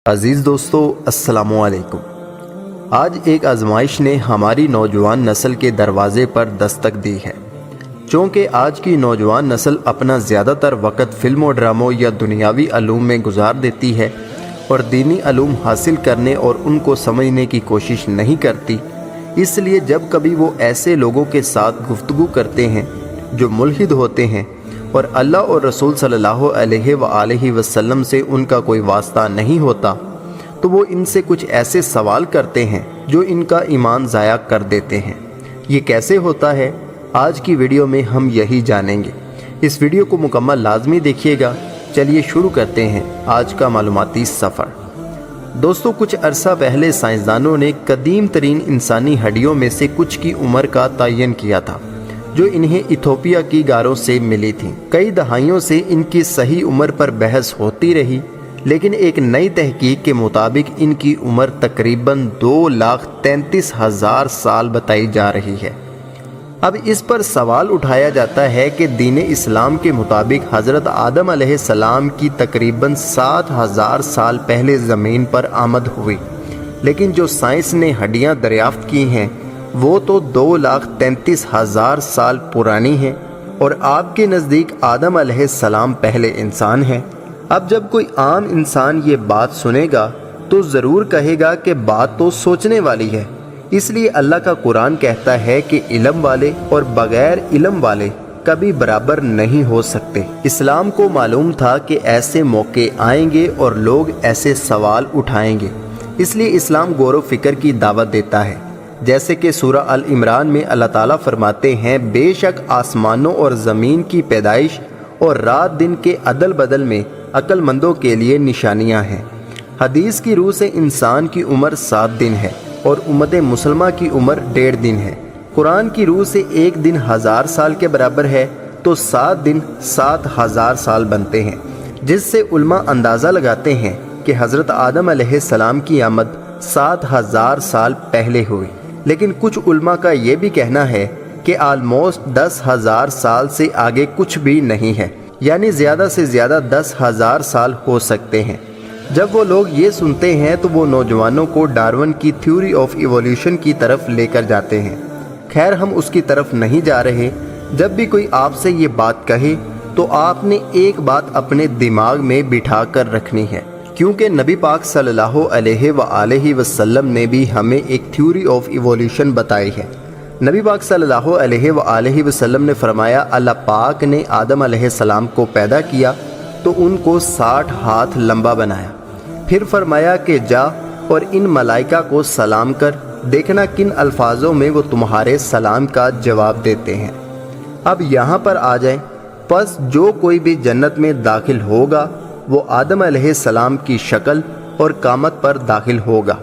عزیز دوستو السلام علیکم۔ آج ایک آزمائش نے ہماری نوجوان نسل کے دروازے پر دستک دی ہے۔ چونکہ آج کی نوجوان نسل اپنا زیادہ تر وقت فلموں ڈراموں یا دنیاوی علوم میں گزار دیتی ہے اور دینی علوم حاصل کرنے اور ان کو سمجھنے کی کوشش نہیں کرتی، اس لیے جب کبھی وہ ایسے لوگوں کے ساتھ گفتگو کرتے ہیں جو ملحد ہوتے ہیں اور اللہ اور رسول صلی اللہ علیہ وآلہ وسلم سے ان کا کوئی واسطہ نہیں ہوتا، تو وہ ان سے کچھ ایسے سوال کرتے ہیں جو ان کا ایمان ضائع کر دیتے ہیں۔ یہ کیسے ہوتا ہے؟ آج کی ویڈیو میں ہم یہی جانیں گے۔ اس ویڈیو کو مکمل لازمی دیکھیے گا۔ چلیے شروع کرتے ہیں آج کا معلوماتی سفر۔ دوستو، کچھ عرصہ پہلے سائنسدانوں نے قدیم ترین انسانی ہڈیوں میں سے کچھ کی عمر کا تعین کیا تھا، جو انہیں ایتھوپیا کی غاروں سے ملی تھیں۔ کئی دہائیوں سے ان کی صحیح عمر پر بحث ہوتی رہی، لیکن ایک نئی تحقیق کے مطابق ان کی عمر تقریباً 2,33,000 سال بتائی جا رہی ہے۔ اب اس پر سوال اٹھایا جاتا ہے کہ دین اسلام کے مطابق حضرت آدم علیہ السلام کی تقریباً 7,000 سال پہلے زمین پر آمد ہوئی، لیکن جو سائنس نے ہڈیاں دریافت کی ہیں وہ تو 2,33,000 سال پرانی ہیں، اور آپ کے نزدیک آدم علیہ السلام پہلے انسان ہیں۔ اب جب کوئی عام انسان یہ بات سنے گا تو ضرور کہے گا کہ بات تو سوچنے والی ہے۔ اس لیے اللہ کا قرآن کہتا ہے کہ علم والے اور بغیر علم والے کبھی برابر نہیں ہو سکتے۔ اسلام کو معلوم تھا کہ ایسے موقع آئیں گے اور لوگ ایسے سوال اٹھائیں گے، اس لیے اسلام غور و فکر کی دعوت دیتا ہے۔ جیسے کہ سورہ ال-عمران میں اللہ تعالیٰ فرماتے ہیں، بے شک آسمانوں اور زمین کی پیدائش اور رات دن کے عدل بدل میں عقل مندوں کے لیے نشانیاں ہیں۔ حدیث کی روح سے انسان کی عمر 7 دن ہے اور امت مسلمہ کی عمر 1.5 دن ہے۔ قرآن کی روح سے ایک دن 1000 سال کے برابر ہے، تو 7 دن 7,000 سال بنتے ہیں، جس سے علماء اندازہ لگاتے ہیں کہ حضرت آدم علیہ السلام کی آمد 7,000 سال پہلے ہوئی۔ لیکن کچھ علماء کا یہ بھی کہنا ہے کہ آلموسٹ 10,000 سال سے آگے کچھ بھی نہیں ہے، یعنی زیادہ سے زیادہ 10,000 سال ہو سکتے ہیں۔ جب وہ لوگ یہ سنتے ہیں تو وہ نوجوانوں کو ڈارون کی تھیوری آف ایولیوشن کی طرف لے کر جاتے ہیں۔ خیر، ہم اس کی طرف نہیں جا رہے۔ جب بھی کوئی آپ سے یہ بات کہے تو آپ نے ایک بات اپنے دماغ میں بٹھا کر رکھنی ہے، کیونکہ نبی پاک صلی اللہ علیہ وآلہ وسلم نے بھی ہمیں ایک تھیوری آف ایولیوشن بتائی ہے۔ نبی پاک صلی اللہ علیہ وآلہ وسلم نے فرمایا، اللہ پاک نے آدم علیہ السلام کو پیدا کیا تو ان کو 60 ہاتھ لمبا بنایا، پھر فرمایا کہ جا اور ان ملائکہ کو سلام کر، دیکھنا کن الفاظوں میں وہ تمہارے سلام کا جواب دیتے ہیں۔ اب یہاں پر آ جائیں۔ پس جو کوئی بھی جنت میں داخل ہوگا وہ آدم علیہ السلام کی شکل اور قامت پر داخل ہوگا۔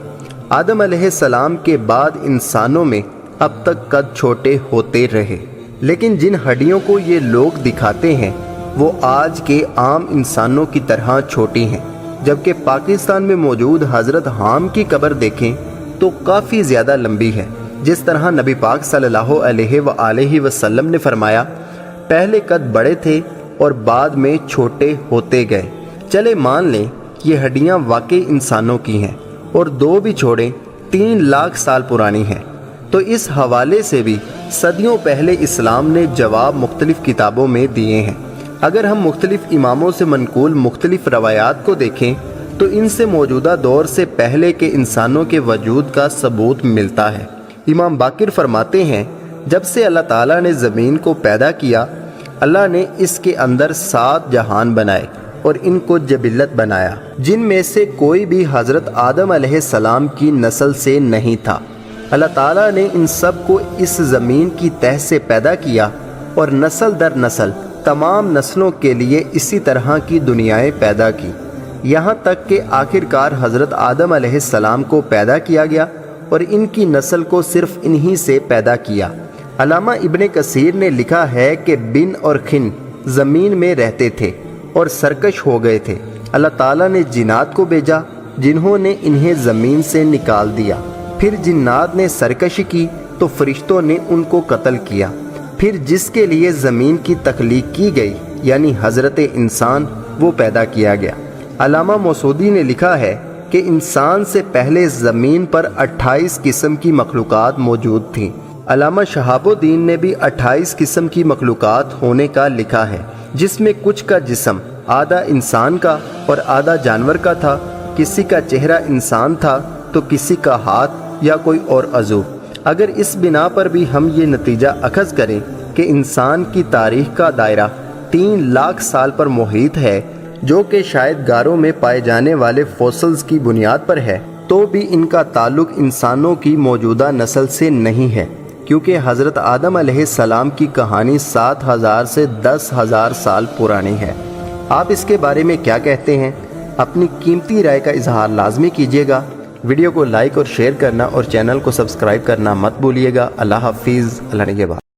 آدم علیہ السلام کے بعد انسانوں میں اب تک قد چھوٹے ہوتے رہے، لیکن جن ہڈیوں کو یہ لوگ دکھاتے ہیں وہ آج کے عام انسانوں کی طرح چھوٹی ہیں، جبکہ پاکستان میں موجود حضرت حام کی قبر دیکھیں تو کافی زیادہ لمبی ہے۔ جس طرح نبی پاک صلی اللہ علیہ وآلہ وسلم نے فرمایا، پہلے قد بڑے تھے اور بعد میں چھوٹے ہوتے گئے۔ چلے مان لیں یہ ہڈیاں واقعی انسانوں کی ہیں اور 2 بھی چھوڑیں 3 لاکھ سال پرانی ہیں، تو اس حوالے سے بھی صدیوں پہلے اسلام نے جواب مختلف کتابوں میں دیے ہیں۔ اگر ہم مختلف اماموں سے منقول مختلف روایات کو دیکھیں تو ان سے موجودہ دور سے پہلے کے انسانوں کے وجود کا ثبوت ملتا ہے۔ امام باقر فرماتے ہیں، جب سے اللہ تعالیٰ نے زمین کو پیدا کیا، اللہ نے اس کے اندر 7 جہان بنائے اور ان کو جبلت بنایا، جن میں سے کوئی بھی حضرت آدم علیہ السلام کی نسل سے نہیں تھا۔ اللہ تعالیٰ نے ان سب کو اس زمین کی تہ سے پیدا کیا اور نسل در نسل تمام نسلوں کے لیے اسی طرح کی دنیایں پیدا کی، یہاں تک کہ آخرکار حضرت آدم علیہ السلام کو پیدا کیا گیا اور ان کی نسل کو صرف انہی سے پیدا کیا۔ علامہ ابن کثیر نے لکھا ہے کہ بن اور خن زمین میں رہتے تھے اور سرکش ہو گئے تھے۔ اللہ تعالیٰ نے جنات کو بھیجا جنہوں نے انہیں زمین سے نکال دیا، پھر جنات نے سرکشی کی تو فرشتوں نے ان کو قتل کیا، پھر جس کے لیے زمین کی تخلیق کی گئی یعنی حضرت انسان، وہ پیدا کیا گیا۔ علامہ موسودی نے لکھا ہے کہ انسان سے پہلے زمین پر 28 قسم کی مخلوقات موجود تھیں۔ علامہ شہاب الدین نے بھی 28 قسم کی مخلوقات ہونے کا لکھا ہے، جس میں کچھ کا جسم آدھا انسان کا اور آدھا جانور کا تھا، کسی کا چہرہ انسان تھا تو کسی کا ہاتھ یا کوئی اور عضو۔ اگر اس بنا پر بھی ہم یہ نتیجہ اخذ کریں کہ انسان کی تاریخ کا دائرہ 3 لاکھ سال پر محیط ہے، جو کہ شاید غاروں میں پائے جانے والے فوسلز کی بنیاد پر ہے، تو بھی ان کا تعلق انسانوں کی موجودہ نسل سے نہیں ہے، کیونکہ حضرت آدم علیہ السلام کی کہانی 7000 سے 10,000 سال پرانی ہے۔ آپ اس کے بارے میں کیا کہتے ہیں؟ اپنی قیمتی رائے کا اظہار لازمی کیجیے گا۔ ویڈیو کو لائک اور شیئر کرنا اور چینل کو سبسکرائب کرنا مت بھولیے گا۔ اللہ حافظ، اللہ نگہبان۔